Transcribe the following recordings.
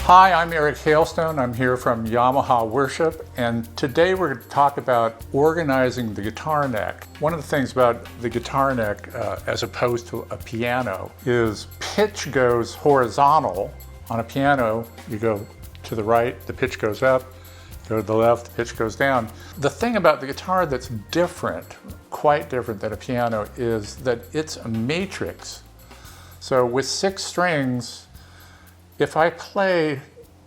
Hi, I'm Eric Hailstone. I'm here from Yamaha Worship, and today we're going to talk about organizing the guitar neck. One of the things about the guitar neck, as opposed to a piano, is pitch goes horizontal. On a piano, you go to the right, the pitch goes up, go to the left, the pitch goes down. The thing about the guitar that's different, quite different than a piano, is that it's a matrix. So with 6 strings, if I play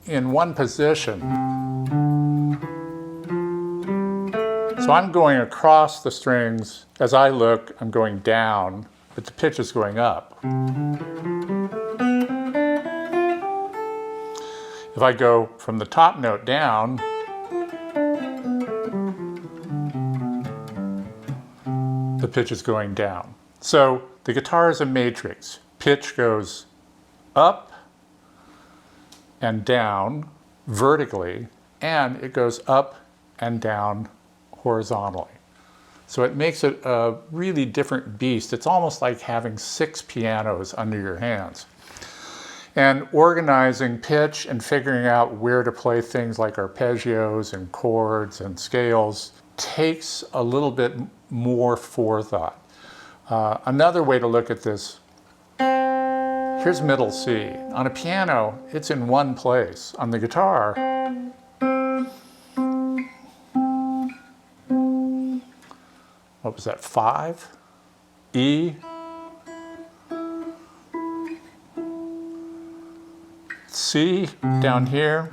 in one position, so I'm going across the strings. As I look, I'm going down, but the pitch is going up. If I go from the top note down, the pitch is going down. So the guitar is a matrix. Pitch goes up and down vertically, and it goes up and down horizontally. So it makes it a really different beast. It's almost like having 6 pianos under your hands. And organizing pitch and figuring out where to play things like arpeggios and chords and scales takes a little bit more forethought. Another way to look at this, here's middle C. On a piano, it's in one place. On the guitar, what was that, 5? E, C down here.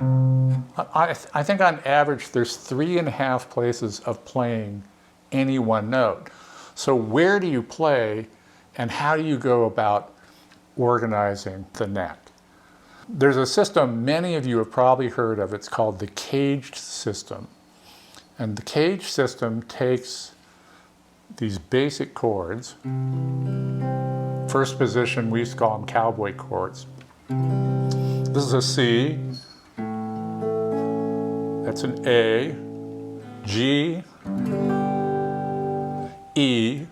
I think on average there's 3.5 places of playing any one note. So where do you play and how do you go about organizing the neck? There's a system many of you have probably heard of. It's called the CAGED system. And the CAGED system takes these basic chords. First position, we used to call them cowboy chords. This is a C, that's an A, G, E,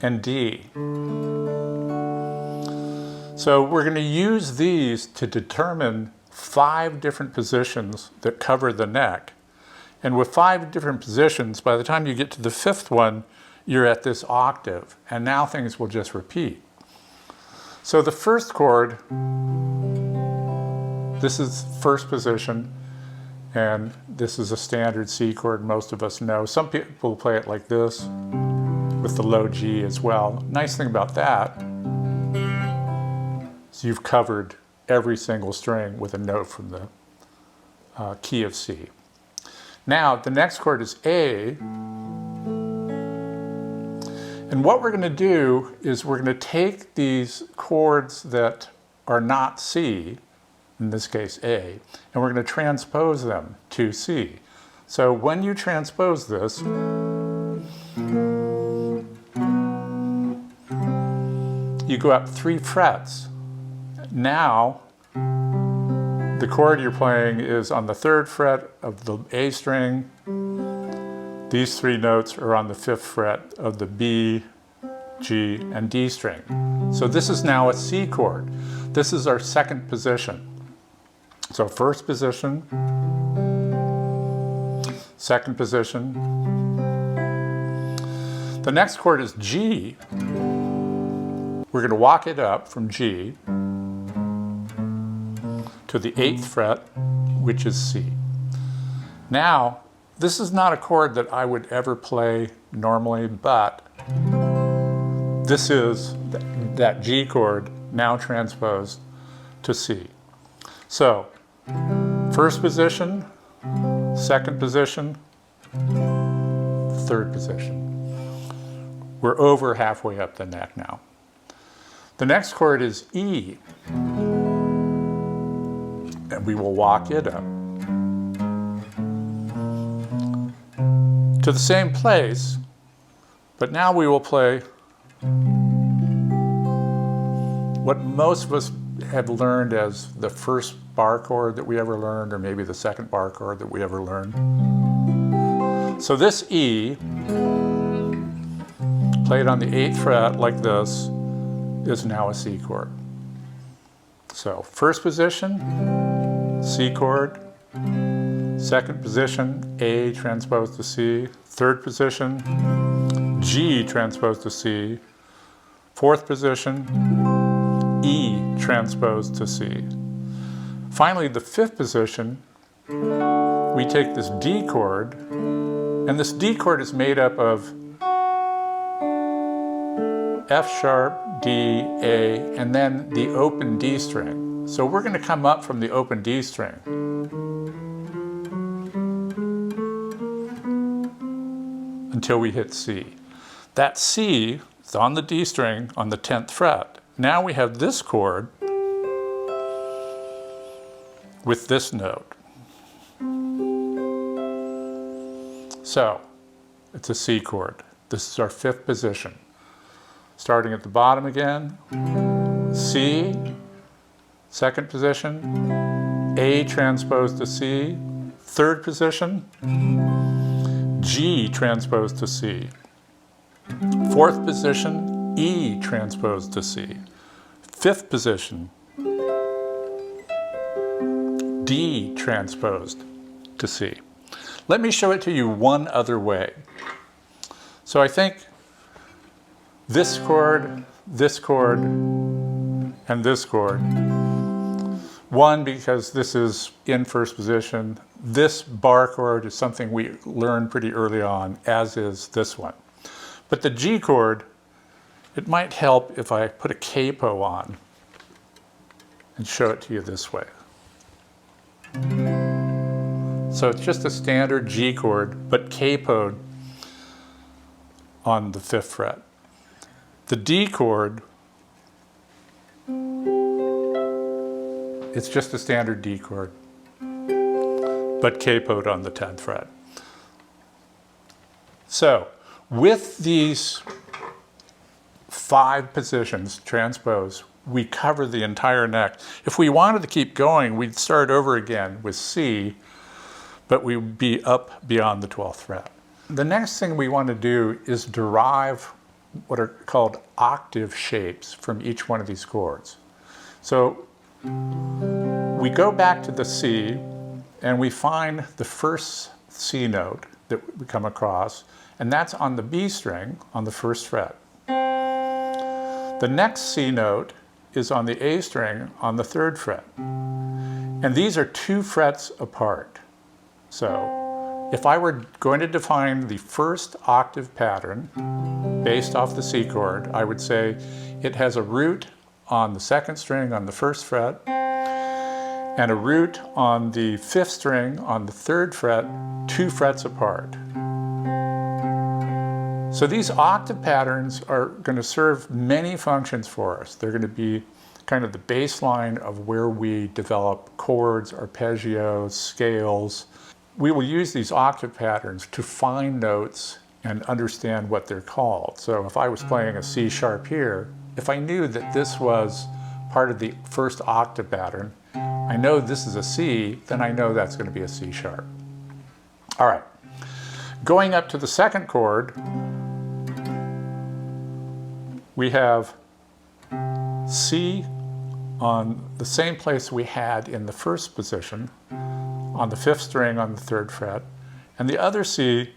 and D. So we're going to use these to determine 5 different positions that cover the neck. And with 5 different positions, by the time you get to the 5th one, you're at this octave, and now things will just repeat. So the first chord, this is first position, and this is a standard C chord most of us know. Some people play it like this, with the low G as well. Nice thing about that is you've covered every single string with a note from the key of C. Now, the next chord is A, and what we're going to do is we're going to take these chords that are not C, in this case A, and we're going to transpose them to C. So when you transpose this, you go up 3 frets. Now, the chord you're playing is on the 3rd fret of the A string. These 3 notes are on the 5th fret of the B, G, and D string. So this is now a C chord. This is our 2nd position. So first position, 2nd position. The next chord is G. We're going to walk it up from G to the 8th fret, which is C. Now, this is not a chord that I would ever play normally, but this is that G chord now transposed to C. So, first position, 2nd position, 3rd position. We're over halfway up the neck now. The next chord is E, and we will walk it up to the same place, but now we will play what most of us have learned as the first bar chord that we ever learned, or maybe the 2nd bar chord that we ever learned. So this E, played on the 8th fret like this, is now a C chord. So first position, C chord. Second position, A transpose to C. Third position, G transpose to C. Fourth position, E transpose to C. Finally, the fifth position, we take this D chord, and this D chord is made up of F sharp, D, A, and then the open D string. So we're going to come up from the open D string. Until we hit C. That C is on the D string on the 10th fret. Now we have this chord with this note. So it's a C chord. This is our fifth position. Starting at the bottom again, C, second position, A transpose to C, third position, G transpose to C. Fourth position, E transpose to C. Fifth position, D transposed to C. Let me show it to you one other way. So I think this chord, and this chord. One, because this is in first position. This bar chord is something we learned pretty early on, as is this one. But the G chord, it might help if I put a capo on and show it to you this way. So it's just a standard G chord, but capoed on the 5th fret. The D chord, it's just a standard D chord, but capoed on the 10th fret. So with these 5 positions, transpose, we cover the entire neck. If we wanted to keep going, we'd start over again with C, but we'd be up beyond the 12th fret. The next thing we want to do is derive what are called octave shapes from each one of these chords. So we go back to the C and we find the first C note that we come across, and that's on the B string on the 1st fret. The next C note is on the A string on the 3rd fret. And these are 2 frets apart. So if I were going to define the first octave pattern based off the C chord, I would say it has a root on the 2nd string on the 1st fret and a root on the 5th string on the 3rd fret, 2 frets apart. So these octave patterns are going to serve many functions for us. They're going to be kind of the baseline of where we develop chords, arpeggios, scales. We will use these octave patterns to find notes and understand what they're called. So if I was playing a C sharp here, if I knew that this was part of the first octave pattern, I know this is a C, then I know that's going to be a C sharp. All right, going up to the 2nd chord, we have C on the same place we had in the 1st position, on the 5th string on the 3rd fret, and the other C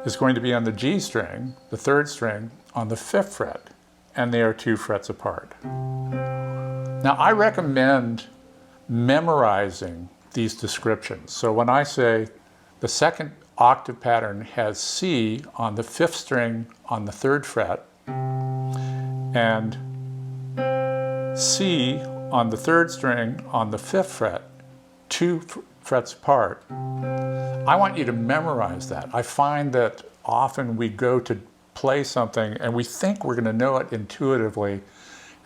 is going to be on the G string, the 3rd string, on the 5th fret, and they are 2 frets apart. Now I recommend memorizing these descriptions. So when I say the 2nd octave pattern has C on the 5th string on the 3rd fret, and C on the 3rd string on the 5th fret, 2 frets apart, I want you to memorize that. I find that often we go to play something and we think we're going to know it intuitively,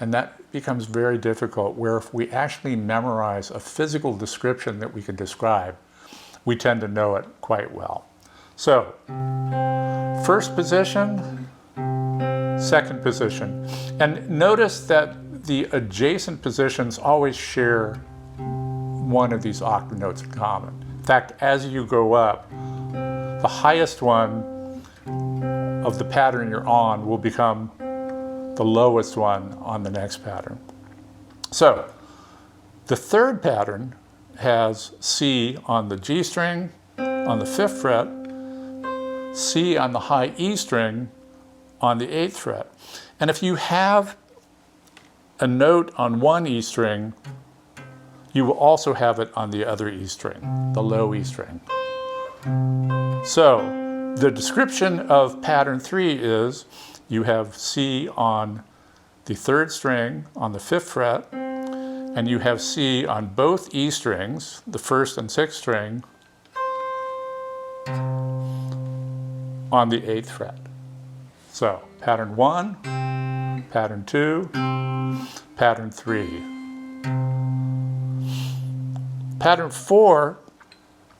and that becomes very difficult, where if we actually memorize a physical description that we can describe, we tend to know it quite well. So, 1st position, 2nd position. And notice that the adjacent positions always share one of these octave notes in common. In fact, as you go up, the highest one of the pattern you're on will become the lowest one on the next pattern. So, The third pattern has C on the G string on the 5th fret, C on the high E string on the 8th fret. And if you have a note on one E string, you will also have it on the other E string, the low E string. So the description of pattern 3 is you have C on the 3rd string on the 5th fret, and you have C on both E strings, the 1st and 6th string, on the 8th fret. So pattern 1, pattern 2, pattern 3. Pattern 4,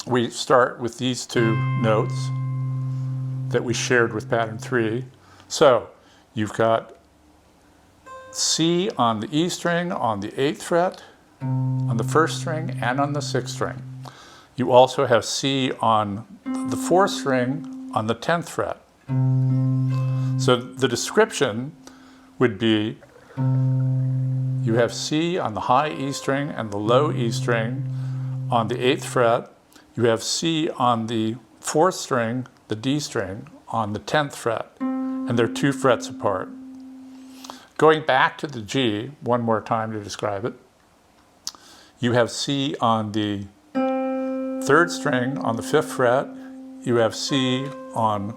we start with these two notes that we shared with pattern 3. So you've got C on the E string on the 8th fret, on the 1st string, and on the 6th string. You also have C on the 4th string on the 10th fret. So the description would be you have C on the high E string and the low E string on the 8th fret. You have C on the 4th string, the D string, on the 10th fret, and they're 2 frets apart. Going back to the G, one more time to describe it, you have C on the 3rd string on the 5th fret, you have C on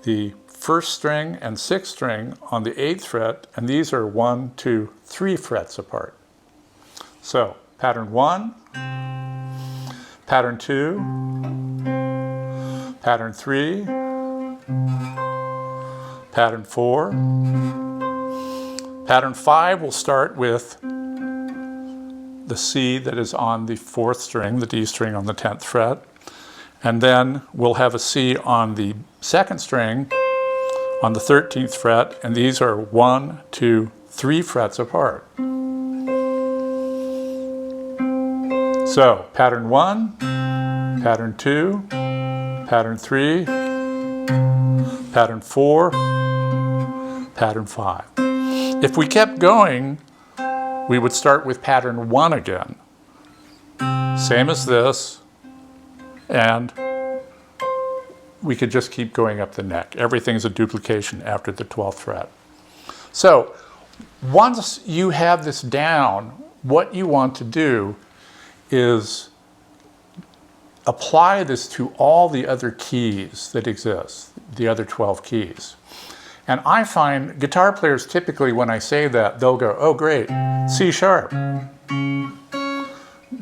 the 1st string and 6th string on the 8th fret, and these are 1, 2, 3 frets apart. So pattern 1, pattern 2, pattern 3, pattern 4, pattern 5 will start with the C that is on the 4th string, the D string on the 10th fret, and then we'll have a C on the 2nd string on the 13th fret, and these are 1, 2, 3 frets apart. So pattern 1, pattern 2, pattern 3, pattern 4, pattern 5. If we kept going, we would start with pattern 1 again. Same as this, and we could just keep going up the neck. Everything's a duplication after the 12th fret. So once you have this down, what you want to do is apply this to all the other keys that exist, the other 12 keys. And I find guitar players typically, when I say that, they'll go, oh great, C sharp,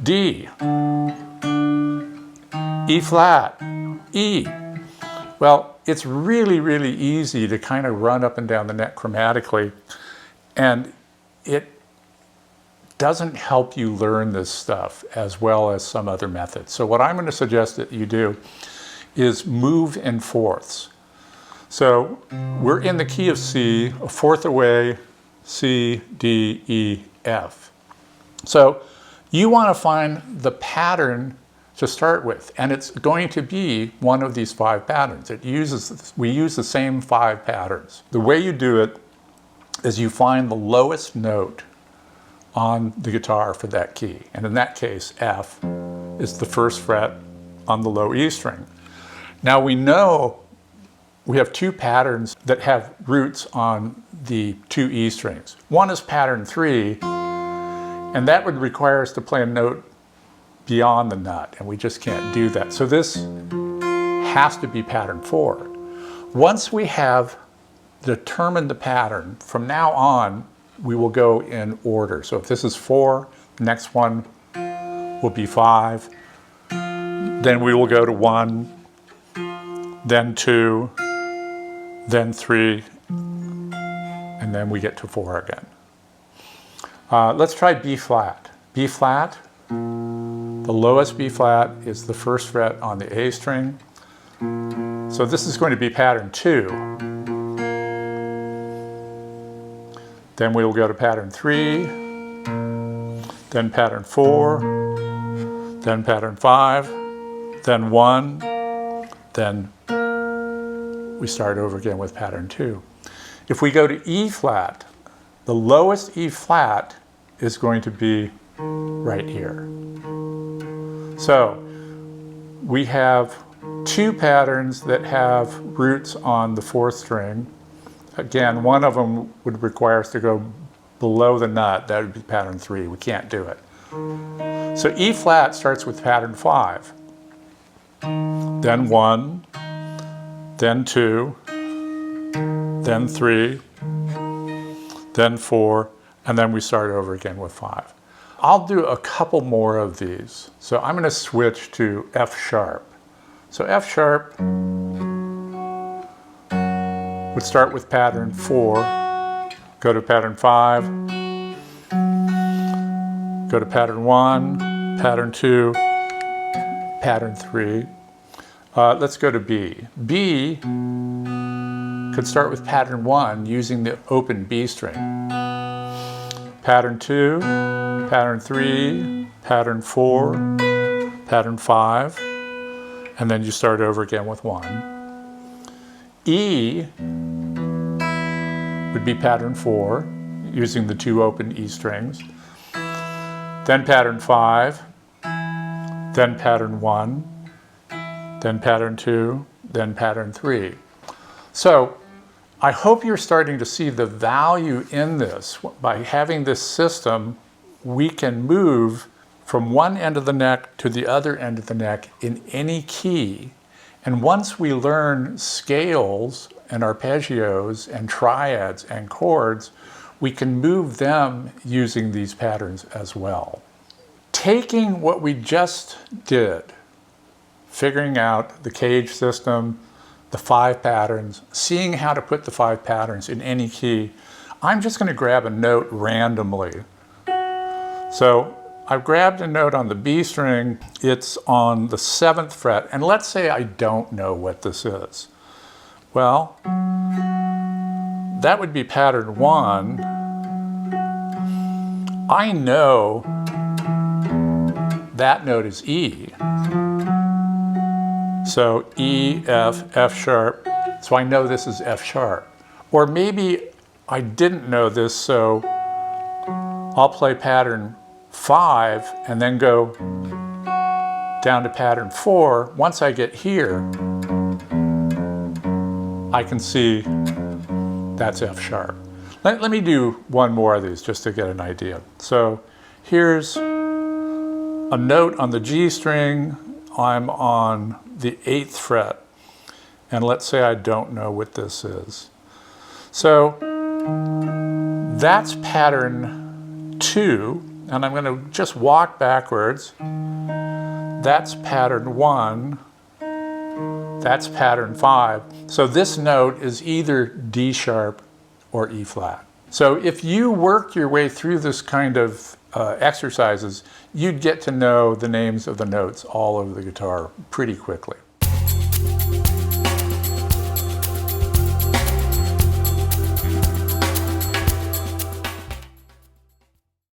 D, E flat, E. Well, it's really, really easy to kind of run up and down the neck chromatically, and it doesn't help you learn this stuff as well as some other methods. So what I'm going to suggest that you do is move in fourths. So we're in the key of C, a fourth away, C, D, E, F. So you want to find the pattern to start with, and it's going to be one of these 5 patterns. We use the same 5 patterns. The way you do it is you find the lowest note on the guitar for that key, and in that case F is the 1st fret on the low E string. Now we know we have 2 patterns that have roots on the 2 E strings. One is pattern 3, and that would require us to play a note beyond the nut, and we just can't do that. So this has to be pattern 4. Once we have determined the pattern, from now on we will go in order. So if this is 4, the next one will be 5, then we will go to 1, then 2, then 3, and then we get to 4 again. Let's try B flat. B flat, the lowest B flat is the 1st fret on the A string. So this is going to be pattern 2. Then we will go to pattern 3, then pattern 4, then pattern 5, then 1, then we start over again with pattern 2. If we go to E flat, the lowest E flat is going to be right here. So we have two patterns that have roots on the fourth string. Again, one of them would require us to go below the nut. That would be pattern 3. We can't do it. So E flat starts with pattern 5. Then 1, then 2, then 3, then 4, and then we start over again with 5. I'll do a couple more of these. So I'm going to switch to F sharp. So F sharp would start with pattern 4, go to pattern 5, go to pattern 1, pattern 2, pattern 3. Let's go to B. B could start with pattern 1 using the open B string. Pattern 2, pattern 3, pattern 4, pattern 5, and then you start over again with 1. E would be pattern 4 using the 2 open E strings. Then pattern 5, then pattern 1, then pattern 2, then pattern 3. So I hope you're starting to see the value in this. By having this system, we can move from one end of the neck to the other end of the neck in any key. And once we learn scales and arpeggios and triads and chords, we can move them using these patterns as well. Taking what we just did, figuring out the CAGED system, the 5 patterns, seeing how to put the 5 patterns in any key, I'm just going to grab a note randomly. So I've grabbed a note on the B string, it's on the 7th fret, and let's say I don't know what this is. Well, that would be pattern 1. I know that note is E. So E, F, F sharp, so I know this is F sharp. Or maybe I didn't know this, so I'll play pattern 5 and then go down to pattern 4. Once I get here, I can see that's F sharp. Let me do one more of these just to get an idea. So here's a note on the G string. I'm on the 8th fret, and let's say I don't know what this is. So that's pattern 2, and I'm going to just walk backwards. That's pattern 1. That's pattern 5. So this note is either D sharp or E flat. So if you worked your way through this kind of exercises, you'd get to know the names of the notes all over the guitar pretty quickly.